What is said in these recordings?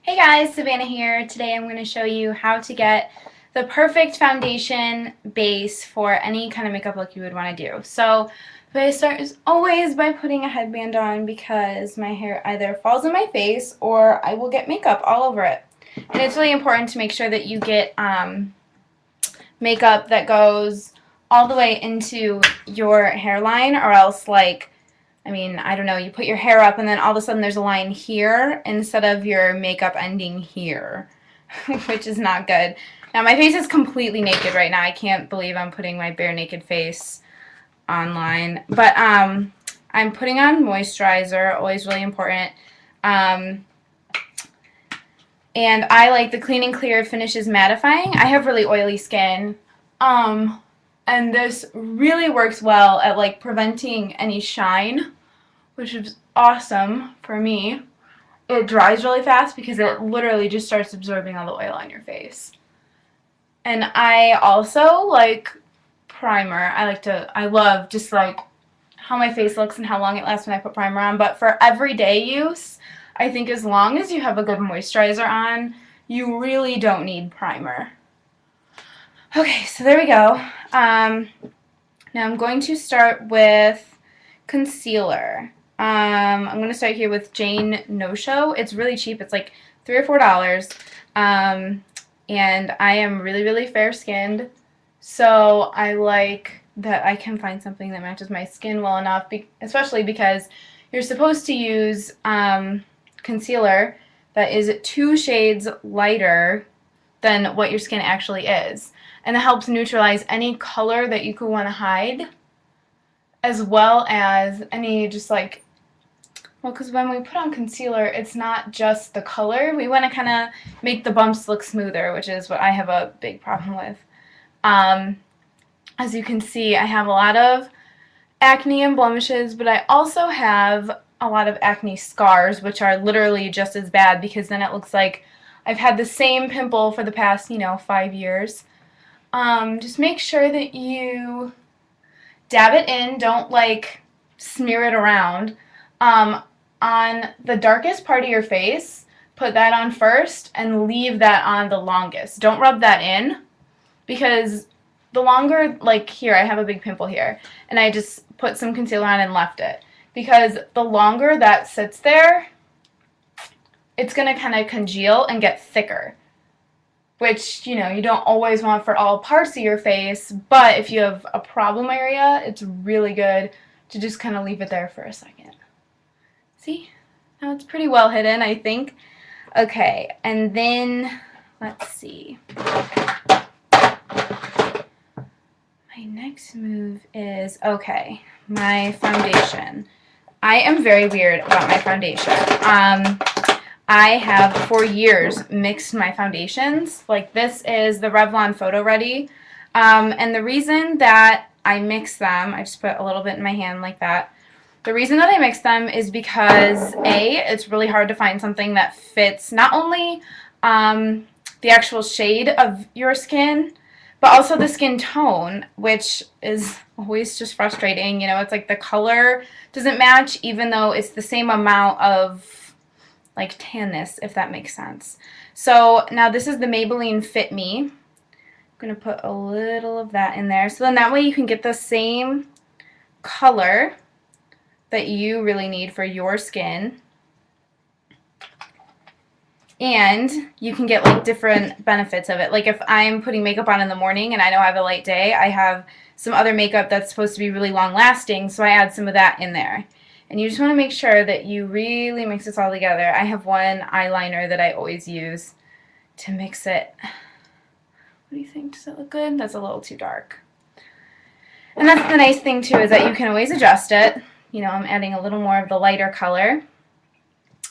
Hey guys, Savannah here. Today I'm going to show you how to get the perfect foundation base for any kind of makeup look you would want to do. So the way I start is always by putting a headband on because my hair either falls in my face or I will get makeup all over it. And it's really important to make sure that you get makeup that goes all the way into your hairline, or else I don't know, you put your hair up and then all of a sudden there's a line here instead of your makeup ending here, which is not good. Now my face is completely naked right now. I can't believe I'm putting my bare naked face online. But I'm putting on moisturizer, always really important. And I like the Clean and Clear Finishes Mattifying. I have really oily skin. And this really works well at like preventing any shine, which is awesome for me. It dries really fast because it literally just starts absorbing all the oil on your face. And I also like primer. I love just like how my face looks and how long it lasts when I put primer on. But for everyday use, I think as long as you have a good moisturizer on, you really don't need primer. Okay, so there we go. Now I'm going to start with concealer. I'm going to start here with Jane No-Show. It's really cheap. It's like $3 or $4. And I am really, really fair-skinned, so I like that I can find something that matches my skin well enough, especially because you're supposed to use concealer that is 2 shades lighter than what your skin actually is. And it helps neutralize any color that you could want to hide, as well as any just like, well, because when we put on concealer, it's not just the color. We want to kind of make the bumps look smoother, which is what I have a big problem with. As you can see, I have a lot of acne and blemishes, but I also have a lot of acne scars, which are literally just as bad because then it looks like I've had the same pimple for the past, 5 years. Just make sure that you dab it in, don't like smear it around. On the darkest part of your face, put that on first and leave that on the longest. Don't rub that in, because the longer, like here, I have a big pimple here, and I just put some concealer on and left it. Because the longer that sits there, it's going to kind of congeal and get thicker, which, you don't always want for all parts of your face, but if you have a problem area, it's really good to just kind of leave it there for a second. See? Now it's pretty well hidden, I think. Okay, and then, let's see. My next move is, okay, my foundation. I am very weird about my foundation. I have for years mixed my foundations. Like this is the Revlon Photo Ready. And the reason that I mix them, I just put a little bit in my hand like that. The reason that I mix them is because it's really hard to find something that fits not only the actual shade of your skin, but also the skin tone, which is always just frustrating. It's like the color doesn't match even though it's the same amount of like tanness, if that makes sense. So now this is the Maybelline Fit Me. I'm going to put a little of that in there. So then that way you can get the same color that you really need for your skin. And you can get like different benefits of it. Like if I'm putting makeup on in the morning and I know I have a light day, I have some other makeup that's supposed to be really long lasting, so I add some of that in there. And you just want to make sure that you really mix this all together. I have one eyeliner that I always use to mix it. What do you think? Does it look good? That's a little too dark. And that's the nice thing too, is that you can always adjust it. I'm adding a little more of the lighter color.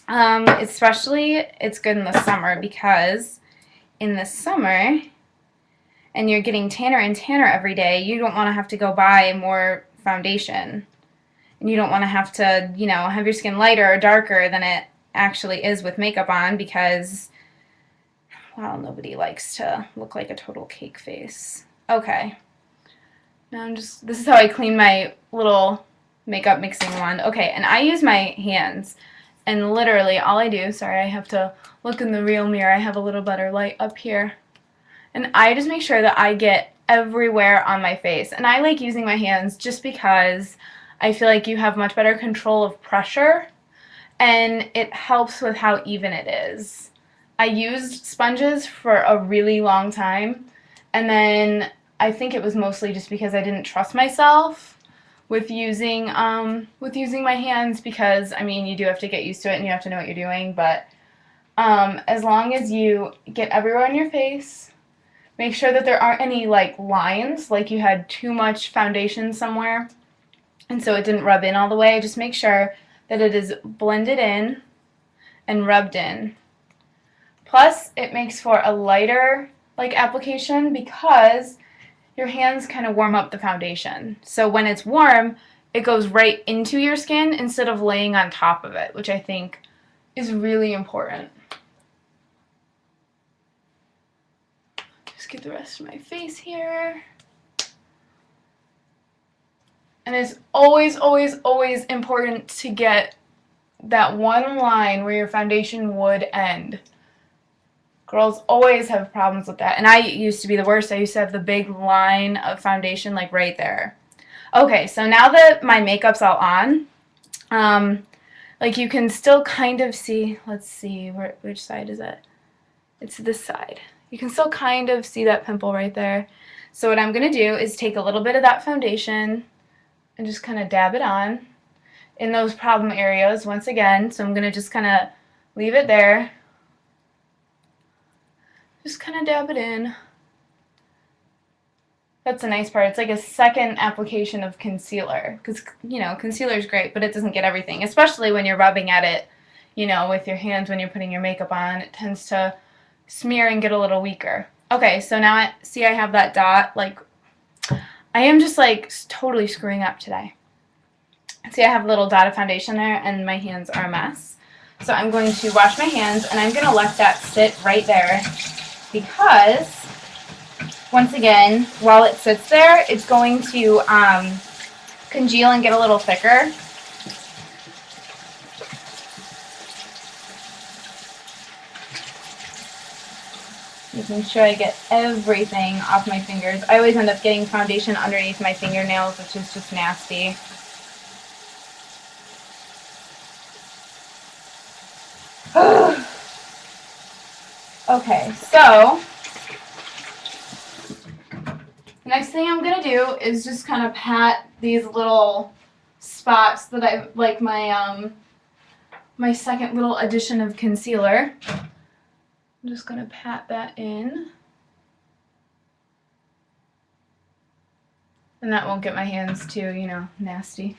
Especially it's good in the summer, because in the summer, and you're getting tanner and tanner every day, you don't want to have to go buy more foundation. And you don't want to have to, have your skin lighter or darker than it actually is with makeup on, because, well, nobody likes to look like a total cake face. Okay. Now this is how I clean my little makeup mixing wand. Okay, and I use my hands. And literally all I do, sorry, I have to look in the real mirror. I have a little better light up here. And I just make sure that I get everywhere on my face. And I like using my hands just because I feel like you have much better control of pressure, and it helps with how even it is. I used sponges for a really long time, and then I think it was mostly just because I didn't trust myself with using my hands, because I mean, you do have to get used to it and you have to know what you're doing, but as long as you get everywhere on your face, make sure that there aren't any like lines, like you had too much foundation somewhere and so it didn't rub in all the way. Just make sure that it is blended in and rubbed in. Plus, it makes for a lighter like application because your hands kind of warm up the foundation. So when it's warm, it goes right into your skin instead of laying on top of it, which I think is really important. Just get the rest of my face here. And it's always, always, always important to get that one line where your foundation would end. Girls always have problems with that. And I used to be the worst. I used to have the big line of foundation like right there. Okay, so now that my makeup's all on, like you can still kind of see, let's see, which side is it? It's this side. You can still kind of see that pimple right there. So what I'm going to do is take a little bit of that foundation and just kind of dab it on in those problem areas once again. So I'm going to just kind of leave it there. Just kind of dab it in. That's the nice part. It's like a second application of concealer, because, you know, concealer is great, but it doesn't get everything, especially when you're rubbing at it, you know, with your hands when you're putting your makeup on. It tends to smear and get a little weaker. Okay, so now I have that dot. Like, I am just like totally screwing up today. See, I have a little dot of foundation there and my hands are a mess. So I'm going to wash my hands and I'm going to let that sit right there, because once again, while it sits there, it's going to congeal and get a little thicker. Making sure I get everything off my fingers. I always end up getting foundation underneath my fingernails, which is just nasty. Okay, so the next thing I'm going to do is just kind of pat these little spots that I like my my second little addition of concealer. I'm just going to pat that in. And that won't get my hands too, you know, nasty.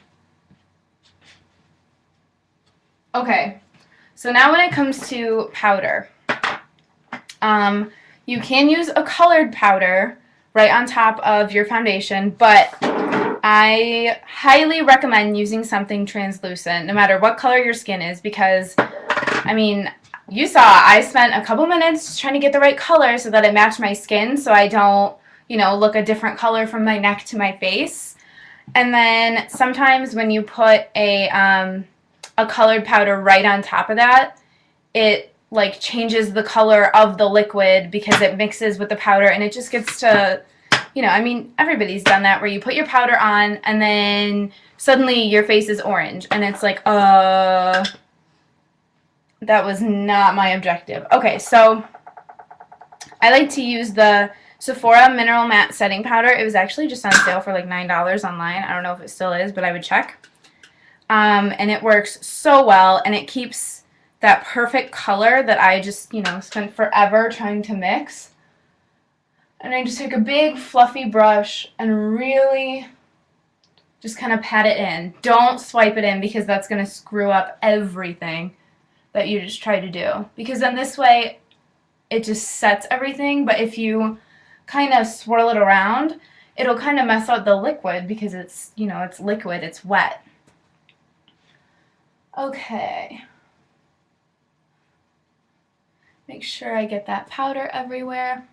Okay, so now when it comes to powder, you can use a colored powder right on top of your foundation, but I highly recommend using something translucent, no matter what color your skin is, because, I mean, you saw I spent a couple minutes trying to get the right color so that it matched my skin, so I don't, you know, look a different color from my neck to my face. And then sometimes when you put a colored powder right on top of that, it like changes the color of the liquid because it mixes with the powder, and it just gets to, you know, I mean, everybody's done that where you put your powder on and then suddenly your face is orange and it's like, that was not my objective. Okay, so I like to use the Sephora Mineral Matte Setting Powder. It was actually just on sale for like $9 online. I don't know if it still is, but I would check. And it works so well, and it keeps that perfect color that I just, you know, spent forever trying to mix. And I just take a big fluffy brush and really just kind of pat it in. Don't swipe it in, because that's going to screw up everything that you just tried to do. Because then this way it just sets everything, but if you kind of swirl it around, it'll kind of mess up the liquid because it's, you know, it's liquid, it's wet. Okay. Make sure I get that powder everywhere.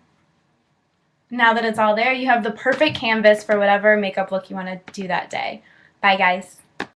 Now that it's all there, you have the perfect canvas for whatever makeup look you want to do that day. Bye, guys.